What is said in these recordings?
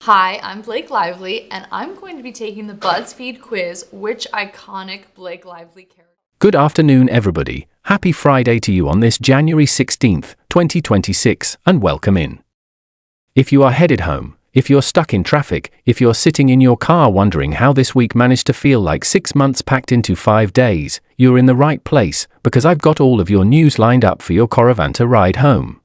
Hi, I'm Blake Lively, and I'm going to be taking the BuzzFeed quiz, which iconic Blake Lively character? Good afternoon, everybody. Happy Friday to you on this January 16th, 2026, and welcome in. If you are headed home, if you're stuck in traffic, if you're sitting in your car wondering how this week managed to feel like 6 months packed into 5 days, you're in the right place, because I've got all of your news lined up for your Coravanta ride home.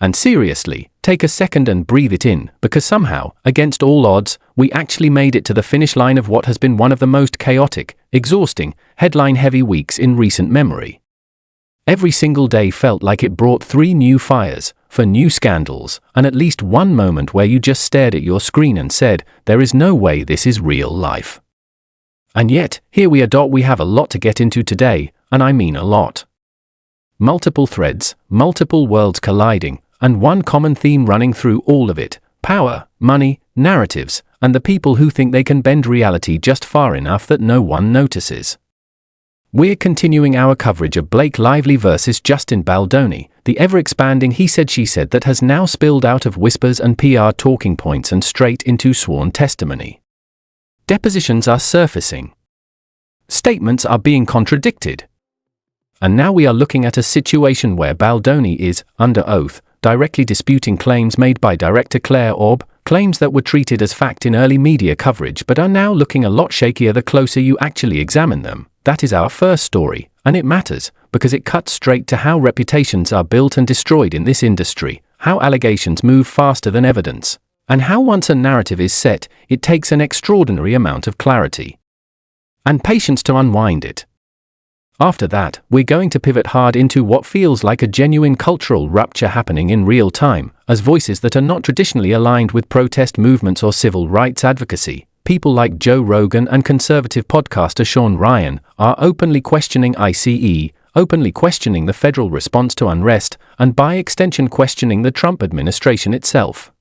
And seriously, take a second and breathe it in, because somehow, against all odds, we actually made it to the finish line of what has been one of the most chaotic, exhausting, headline-heavy weeks in recent memory. Every single day felt like it brought 3 new fires, 4 new scandals, and at least one moment where you just stared at your screen and said, there is no way this is real life. And yet, here we are. We have a lot to get into today, and I mean a lot. Multiple threads, multiple worlds colliding, and one common theme running through all of it: power, money, narratives, and the people who think they can bend reality just far enough that no one notices. We're continuing our coverage of Blake Lively versus Justin Baldoni, the ever-expanding he said she said that has now spilled out of whispers and PR talking points and straight into sworn testimony. Depositions are surfacing. Statements are being contradicted. And now we are looking at a situation where Baldoni is, under oath, directly disputing claims made by director Claire Aub, claims that were treated as fact in early media coverage but are now looking a lot shakier the closer you actually examine them. That is our first story, and it matters, because it cuts straight to how reputations are built and destroyed in this industry, how allegations move faster than evidence, and how once a narrative is set, it takes an extraordinary amount of clarity and patience to unwind it. After that, we're going to pivot hard into what feels like a genuine cultural rupture happening in real time, as voices that are not traditionally aligned with protest movements or civil rights advocacy, people like Joe Rogan and conservative podcaster Sean Ryan, are openly questioning ICE, openly questioning the federal response to unrest, and by extension questioning the Trump administration itself.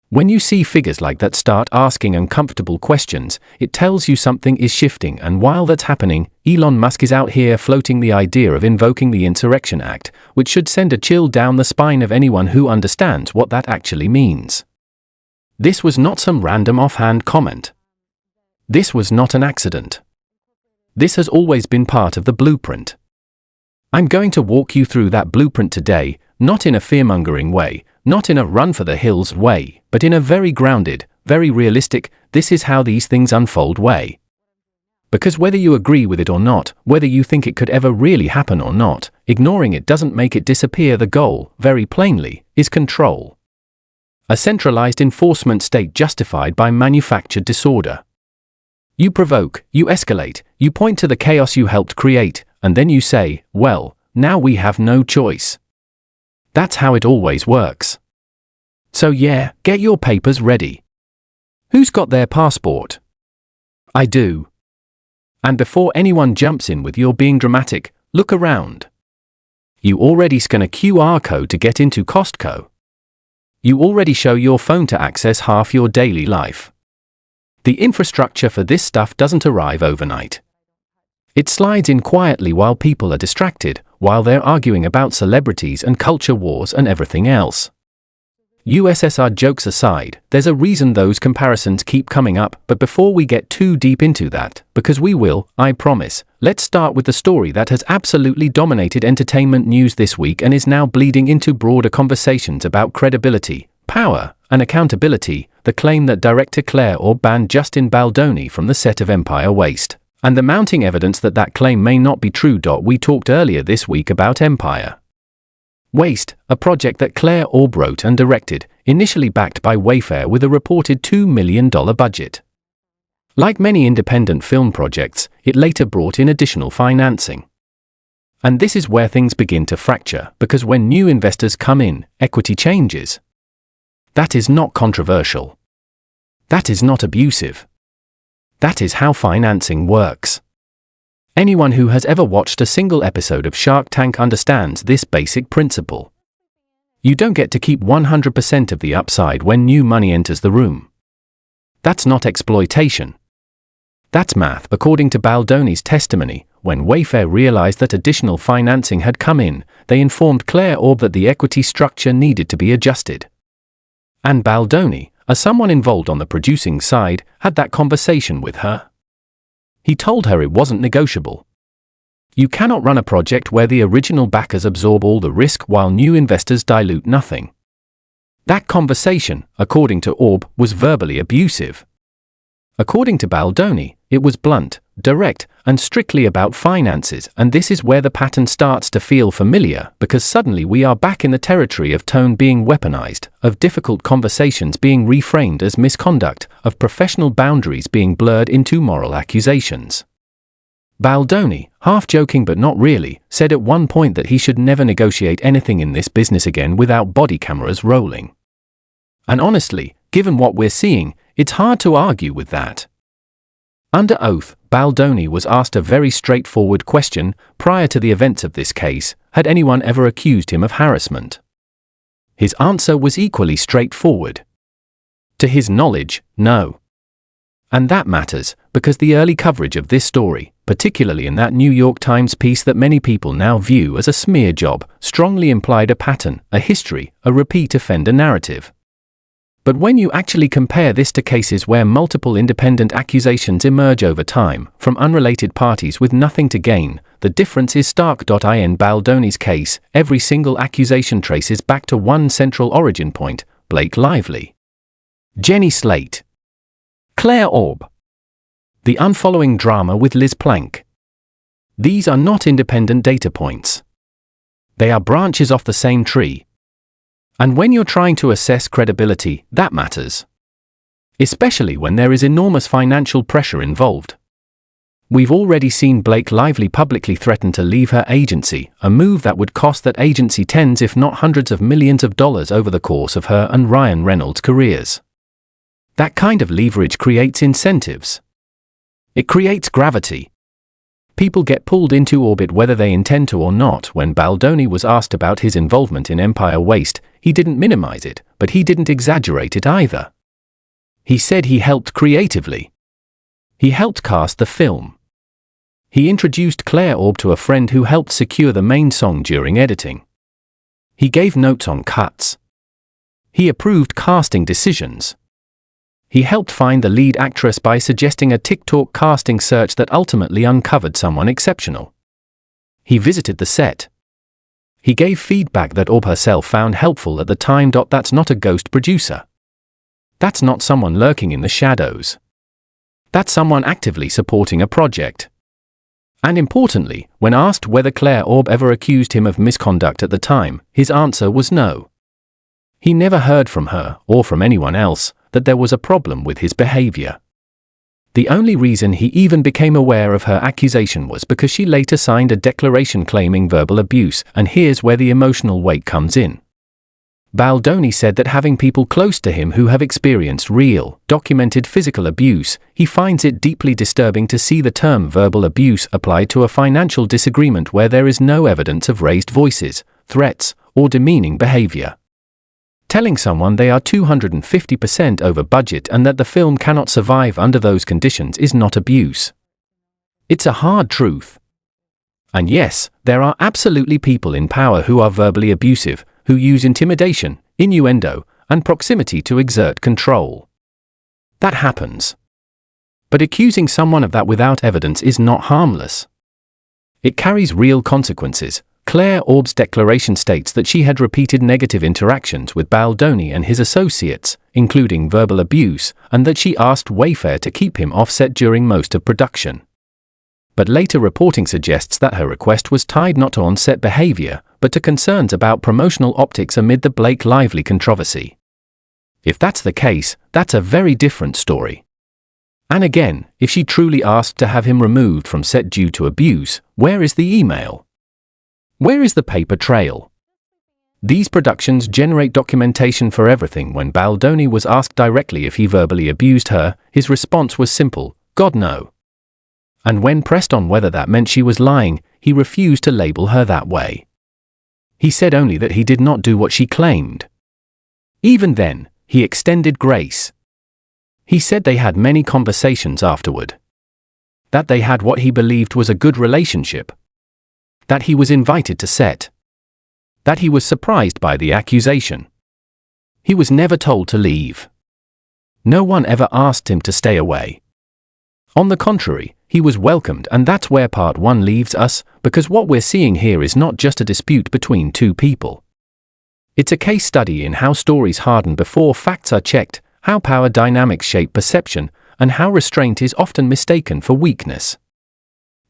When you see figures like that start asking uncomfortable questions, it tells you something is shifting, and while that's happening, Elon Musk is out here floating the idea of invoking the Insurrection Act, which should send a chill down the spine of anyone who understands what that actually means. This was not some random offhand comment. This was not an accident. This has always been part of the blueprint. I'm going to walk you through that blueprint today, not in a fear-mongering way, not in a run-for-the-hills way, but in a very grounded, very realistic, this is how these things unfold way. Because whether you agree with it or not, whether you think it could ever really happen or not, ignoring it doesn't make it disappear. The goal, very plainly, is control. A centralized enforcement state justified by manufactured disorder. You provoke, you escalate, you point to the chaos you helped create, and then you say, well, now we have no choice. That's how it always works. So yeah, get your papers ready. Who's got their passport? I do. And before anyone jumps in with "you're being dramatic," look around. You already scan a QR code to get into Costco. You already show your phone to access half your daily life. The infrastructure for this stuff doesn't arrive overnight. It slides in quietly while people are distracted, while they're arguing about celebrities and culture wars and everything else. USSR jokes aside, there's a reason those comparisons keep coming up, but before we get too deep into that, because we will, I promise, let's start with the story that has absolutely dominated entertainment news this week and is now bleeding into broader conversations about credibility, power, and accountability: the claim that director Claire Aub banned Justin Baldoni from the set of Empire Waste, and the mounting evidence that that claim may not be true. We talked earlier this week about Empire Waste, a project that Claire Aub wrote and directed, initially backed by Wayfair with a reported $2 million budget. Like many independent film projects, it later brought in additional financing. And this is where things begin to fracture, because when new investors come in, equity changes. That is not controversial. That is not abusive. That is how financing works. Anyone who has ever watched a single episode of Shark Tank understands this basic principle. You don't get to keep 100% of the upside when new money enters the room. That's not exploitation. That's math. According to Baldoni's testimony, when Wayfair realized that additional financing had come in, they informed Claire Aub that the equity structure needed to be adjusted. And Baldoni, as someone involved on the producing side, had that conversation with her. He told her it wasn't negotiable. You cannot run a project where the original backers absorb all the risk while new investors dilute nothing. That conversation, according to Aub, was verbally abusive. According to Baldoni, it was blunt, direct, and strictly about finances, and this is where the pattern starts to feel familiar, because suddenly we are back in the territory of tone being weaponized, of difficult conversations being reframed as misconduct, of professional boundaries being blurred into moral accusations. Baldoni, half joking but not really, said at one point that he should never negotiate anything in this business again without body cameras rolling. And honestly, given what we're seeing, it's hard to argue with that. Under oath, Baldoni was asked a very straightforward question prior to the events of this case: had anyone ever accused him of harassment? His answer was equally straightforward. To his knowledge, no. And that matters, because the early coverage of this story, particularly in that New York Times piece that many people now view as a smear job, strongly implied a pattern, a history, a repeat offender narrative. But when you actually compare this to cases where multiple independent accusations emerge over time, from unrelated parties with nothing to gain, the difference is stark. In Baldoni's case, every single accusation traces back to one central origin point: Blake Lively, Jenny Slate, Claire Aub, the unfollowing drama with Liz Plank. These are not independent data points. They are branches off the same tree. And when you're trying to assess credibility, that matters. Especially when there is enormous financial pressure involved. We've already seen Blake Lively publicly threaten to leave her agency, a move that would cost that agency tens if not hundreds of millions of dollars over the course of her and Ryan Reynolds' careers. That kind of leverage creates incentives. It creates gravity. People get pulled into orbit whether they intend to or not. When Baldoni was asked about his involvement in Empire Waste, he didn't minimize it, but he didn't exaggerate it either. He said he helped creatively. He helped cast the film. He introduced Claire Aub to a friend who helped secure the main song during editing. He gave notes on cuts. He approved casting decisions. He helped find the lead actress by suggesting a TikTok casting search that ultimately uncovered someone exceptional. He visited the set. He gave feedback that Aub herself found helpful at the time. That's not a ghost producer. That's not someone lurking in the shadows. That's someone actively supporting a project. And importantly, when asked whether Claire Aub ever accused him of misconduct at the time, his answer was no. He never heard from her, or from anyone else, that there was a problem with his behavior. The only reason he even became aware of her accusation was because she later signed a declaration claiming verbal abuse, and here's where the emotional weight comes in. Baldoni said that having people close to him who have experienced real, documented physical abuse, he finds it deeply disturbing to see the term verbal abuse applied to a financial disagreement where there is no evidence of raised voices, threats, or demeaning behavior. Telling someone they are 250% over budget and that the film cannot survive under those conditions is not abuse. It's a hard truth. And yes, there are absolutely people in power who are verbally abusive, who use intimidation, innuendo, and proximity to exert control. That happens. But accusing someone of that without evidence is not harmless. It carries real consequences. Claire Aub's declaration states that she had repeated negative interactions with Baldoni and his associates, including verbal abuse, and that she asked Wayfair to keep him off set during most of production. But later reporting suggests that her request was tied not to on-set behavior, but to concerns about promotional optics amid the Blake Lively controversy. If that's the case, that's a very different story. And again, if she truly asked to have him removed from set due to abuse, where is the email? Where is the paper trail? These productions generate documentation for everything. When Baldoni was asked directly if he verbally abused her, his response was simple: God no. And when pressed on whether that meant she was lying, he refused to label her that way. He said only that he did not do what she claimed. Even then, he extended grace. He said they had many conversations afterward. That they had what he believed was a good relationship. That he was invited to set. That he was surprised by the accusation. He was never told to leave. No one ever asked him to stay away. On the contrary, he was welcomed, and that's where part 1 leaves us, because what we're seeing here is not just a dispute between two people. It's a case study in how stories harden before facts are checked, how power dynamics shape perception, and how restraint is often mistaken for weakness.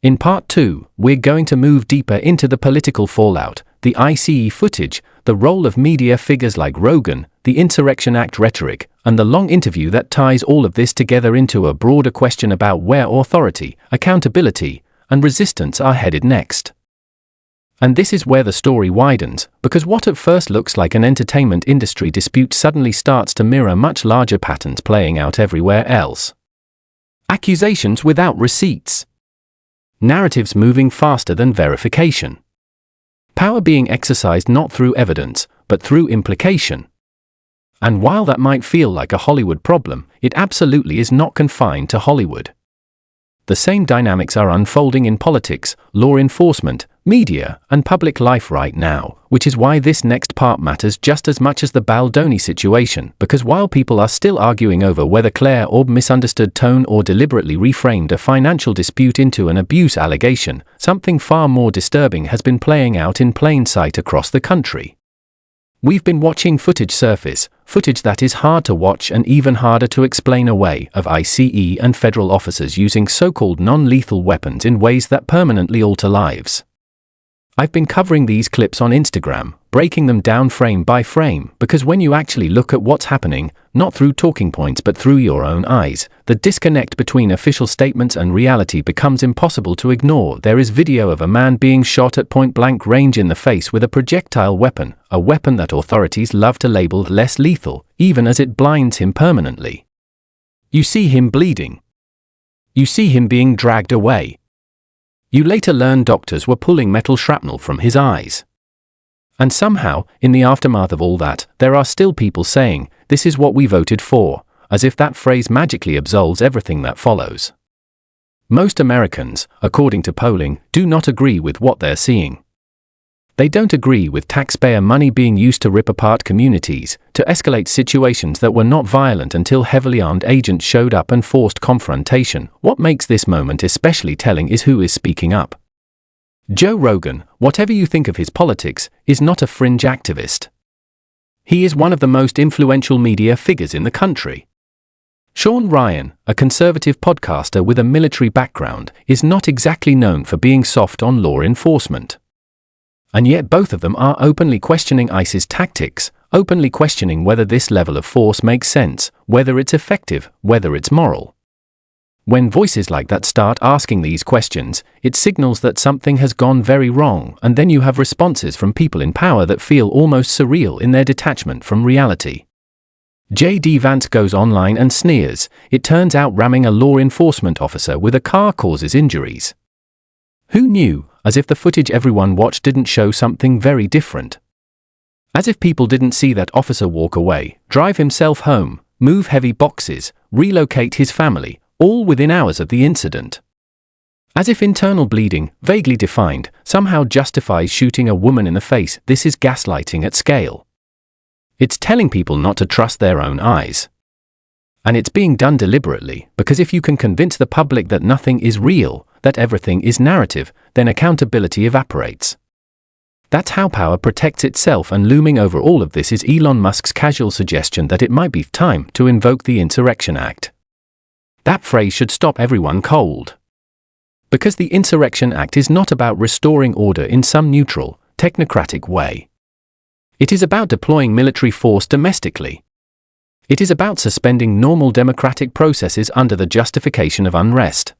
In part 2, we're going to move deeper into the political fallout, the ICE footage, the role of media figures like Rogan, the Insurrection Act rhetoric, and the long interview that ties all of this together into a broader question about where authority, accountability, and resistance are headed next. And this is where the story widens, because what at first looks like an entertainment industry dispute suddenly starts to mirror much larger patterns playing out everywhere else. Accusations without receipts. Narratives moving faster than verification. Power being exercised not through evidence, but through implication. And while that might feel like a Hollywood problem, it absolutely is not confined to Hollywood. The same dynamics are unfolding in politics, law enforcement, media, and public life right now, which is why this next part matters just as much as the Baldoni situation, because while people are still arguing over whether Claire Aub misunderstood tone or deliberately reframed a financial dispute into an abuse allegation, something far more disturbing has been playing out in plain sight across the country. We've been watching footage surface, footage that is hard to watch and even harder to explain away, of ICE and federal officers using so-called non-lethal weapons in ways that permanently alter lives. I've been covering these clips on Instagram, breaking them down frame by frame, because when you actually look at what's happening, not through talking points but through your own eyes, the disconnect between official statements and reality becomes impossible to ignore. There is video of a man being shot at point-blank range in the face with a projectile weapon, a weapon that authorities love to label less lethal, even as it blinds him permanently. You see him bleeding. You see him being dragged away. You later learn doctors were pulling metal shrapnel from his eyes. And somehow, in the aftermath of all that, there are still people saying, "This is what we voted for," as if that phrase magically absolves everything that follows. Most Americans, according to polling, do not agree with what they're seeing. They don't agree with taxpayer money being used to rip apart communities, to escalate situations that were not violent until heavily armed agents showed up and forced confrontation. What makes this moment especially telling is who is speaking up. Joe Rogan, whatever you think of his politics, is not a fringe activist. He is one of the most influential media figures in the country. Sean Ryan, a conservative podcaster with a military background, is not exactly known for being soft on law enforcement. And yet both of them are openly questioning ICE's tactics, openly questioning whether this level of force makes sense, whether it's effective, whether it's moral. When voices like that start asking these questions, it signals that something has gone very wrong, and then you have responses from people in power that feel almost surreal in their detachment from reality. J.D. Vance goes online and sneers. It turns out ramming a law enforcement officer with a car causes injuries. Who knew? As if the footage everyone watched didn't show something very different. As if people didn't see that officer walk away, drive himself home, move heavy boxes, relocate his family, all within hours of the incident. As if internal bleeding, vaguely defined, somehow justifies shooting a woman in the face. This is gaslighting at scale. It's telling people not to trust their own eyes. And it's being done deliberately, because if you can convince the public that nothing is real, that everything is narrative, then accountability evaporates. That's how power protects itself, and looming over all of this is Elon Musk's casual suggestion that it might be time to invoke the Insurrection Act. That phrase should stop everyone cold. Because the Insurrection Act is not about restoring order in some neutral, technocratic way. It is about deploying military force domestically. It is about suspending normal democratic processes under the justification of unrest.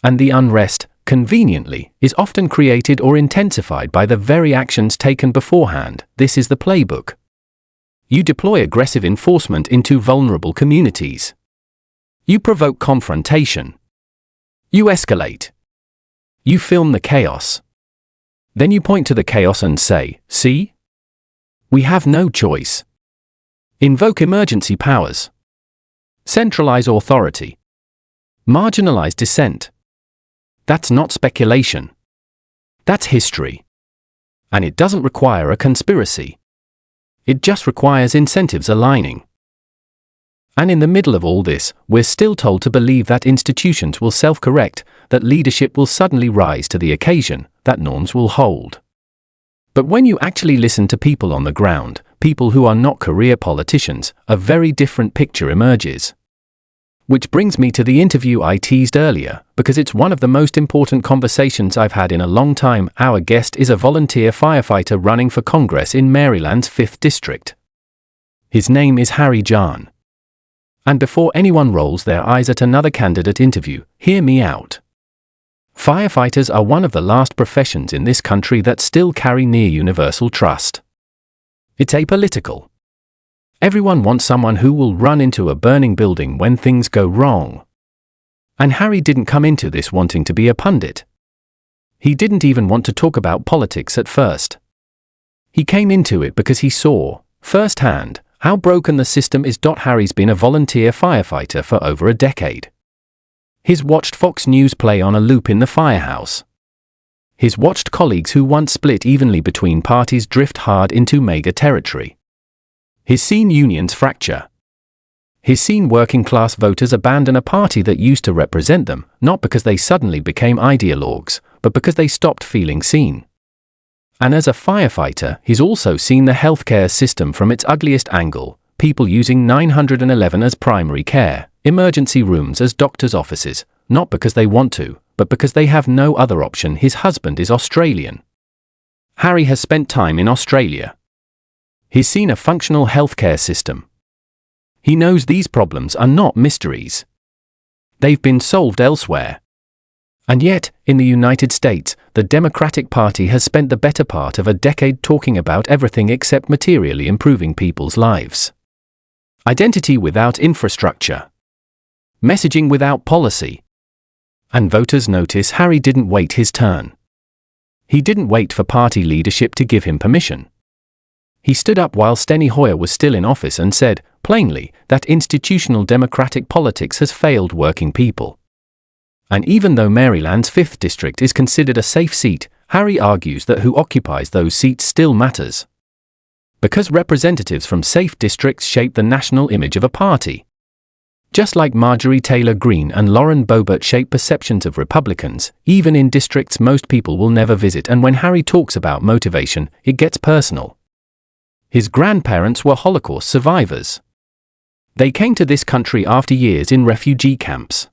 And the unrest, conveniently, is often created or intensified by the very actions taken beforehand. This is the playbook. You deploy aggressive enforcement into vulnerable communities. You provoke confrontation. You escalate. You film the chaos. Then you point to the chaos and say, "See? We have no choice." Invoke emergency powers. Centralize authority. Marginalize dissent. That's not speculation. That's history. And it doesn't require a conspiracy. It just requires incentives aligning. And in the middle of all this, we're still told to believe that institutions will self-correct, that leadership will suddenly rise to the occasion, that norms will hold. But when you actually listen to people on the ground, people who are not career politicians, a very different picture emerges. Which brings me to the interview I teased earlier, because it's one of the most important conversations I've had in a long time. Our guest is a volunteer firefighter running for Congress in Maryland's 5th District. His name is Harry Jahn. And before anyone rolls their eyes at another candidate interview, hear me out. Firefighters are one of the last professions in this country that still carry near universal trust. It's apolitical. Everyone wants someone who will run into a burning building when things go wrong. And Harry didn't come into this wanting to be a pundit. He didn't even want to talk about politics at first. He came into it because he saw, firsthand, how broken the system is. Harry's been a volunteer firefighter for over a decade. He's watched Fox News play on a loop in the firehouse. He's watched colleagues who once split evenly between parties drift hard into mega territory. He's seen unions fracture. He's seen working-class voters abandon a party that used to represent them, not because they suddenly became ideologues, but because they stopped feeling seen. And as a firefighter, he's also seen the healthcare system from its ugliest angle, people using 911 as primary care, emergency rooms as doctors' offices, not because they want to, but because they have no other option. His husband is Australian. Harry has spent time in Australia. He's seen a functional healthcare system. He knows these problems are not mysteries. They've been solved elsewhere. And yet, in the United States, the Democratic Party has spent the better part of a decade talking about everything except materially improving people's lives. Identity without infrastructure. Messaging without policy. And voters notice Harry didn't wait his turn. He didn't wait for party leadership to give him permission. He stood up while Steny Hoyer was still in office and said, plainly, that institutional democratic politics has failed working people. And even though Maryland's 5th District is considered a safe seat, Harry argues that who occupies those seats still matters. Because representatives from safe districts shape the national image of a party. Just like Marjorie Taylor Greene and Lauren Boebert shape perceptions of Republicans, even in districts most people will never visit. And when Harry talks about motivation, it gets personal. His grandparents were Holocaust survivors. They came to this country after years in refugee camps.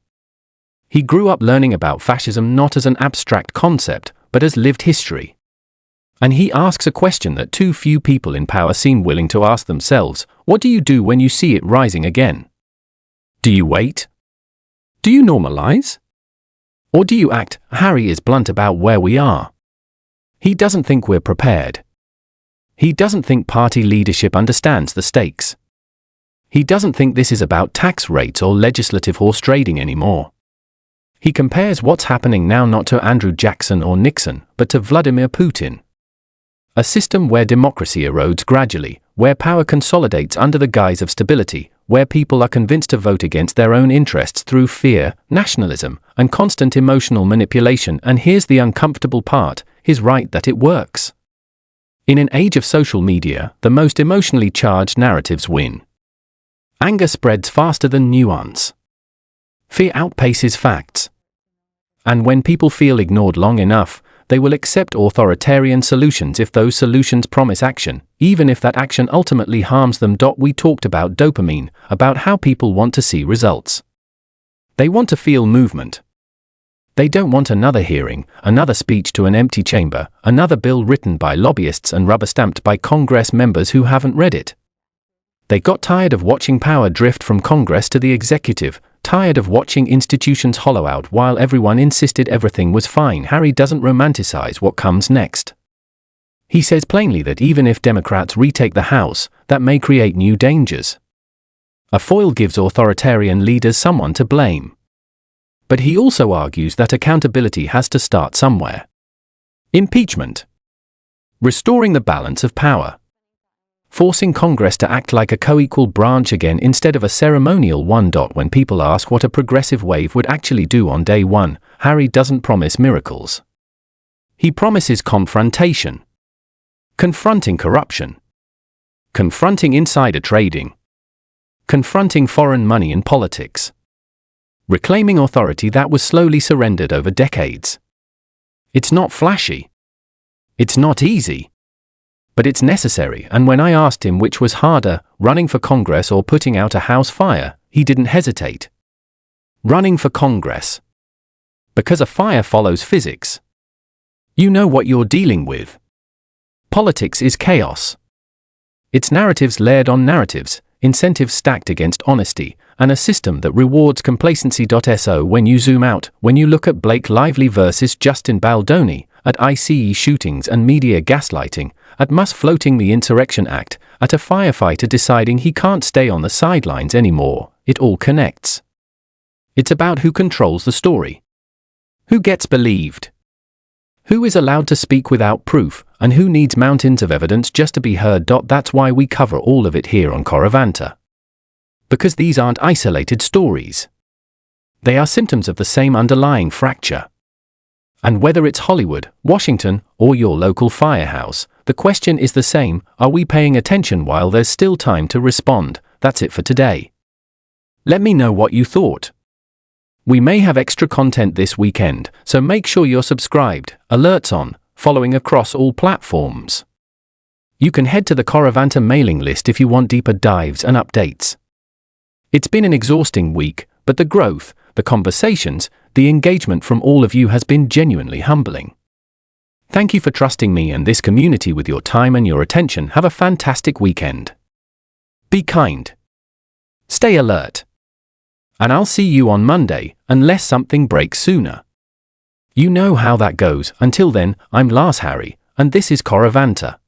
He grew up learning about fascism not as an abstract concept, but as lived history. And he asks a question that too few people in power seem willing to ask themselves: what do you do when you see it rising again? Do you wait? Do you normalize? Or do you act? Harry is blunt about where we are. He doesn't think we're prepared. He doesn't think party leadership understands the stakes. He doesn't think this is about tax rates or legislative horse trading anymore. He compares what's happening now not to Andrew Jackson or Nixon, but to Vladimir Putin. A system where democracy erodes gradually, where power consolidates under the guise of stability, where people are convinced to vote against their own interests through fear, nationalism, and constant emotional manipulation. And here's the uncomfortable part: he's right that it works. In an age of social media, the most emotionally charged narratives win. Anger spreads faster than nuance. Fear outpaces facts. And when people feel ignored long enough, they will accept authoritarian solutions if those solutions promise action, even if that action ultimately harms them. We talked about dopamine, about how people want to see results. They want to feel movement. They don't want another hearing, another speech to an empty chamber, another bill written by lobbyists and rubber-stamped by Congress members who haven't read it. They got tired of watching power drift from Congress to the executive, tired of watching institutions hollow out while everyone insisted everything was fine. Harry doesn't romanticize what comes next. He says plainly that even if Democrats retake the House, that may create new dangers. A foil gives authoritarian leaders someone to blame. But he also argues that accountability has to start somewhere. Impeachment. Restoring the balance of power. Forcing Congress to act like a co-equal branch again instead of a ceremonial one. When people ask what a progressive wave would actually do on day one, Harry doesn't promise miracles. He promises confrontation. Confronting corruption. Confronting insider trading. confronting foreign money in politics. Reclaiming authority that was slowly surrendered over decades. It's not flashy. It's not easy. But it's necessary, and when I asked him which was harder, running for Congress or putting out a house fire, he didn't hesitate. Running for Congress. Because a fire follows physics. You know what you're dealing with. Politics is chaos. It's narratives layered on narratives, incentives stacked against honesty, and a system that rewards complacency. So when you zoom out, when you look at Blake Lively versus Justin Baldoni, at ICE shootings and media gaslighting, at Musk floating the Insurrection Act, at a firefighter deciding he can't stay on the sidelines anymore, it all connects. It's about who controls the story. Who gets believed? Who is allowed to speak without proof, and who needs mountains of evidence just to be heard? That's why we cover all of it here on Coravanta. Because these aren't isolated stories. They are symptoms of the same underlying fracture. And whether it's Hollywood, Washington, or your local firehouse, the question is the same: are we paying attention while there's still time to respond? That's it for today. Let me know what you thought. We may have extra content this weekend, so make sure you're subscribed, alerts on, following across all platforms. You can head to the Coravanta mailing list if you want deeper dives and updates. It's been an exhausting week, but the growth, the conversations, the engagement from all of you has been genuinely humbling. Thank you for trusting me and this community with your time and your attention. Have a fantastic weekend. Be kind. Stay alert. And I'll see you on Monday, unless something breaks sooner. You know how that goes. Until then, I'm Lars Harry, and this is Coravanta.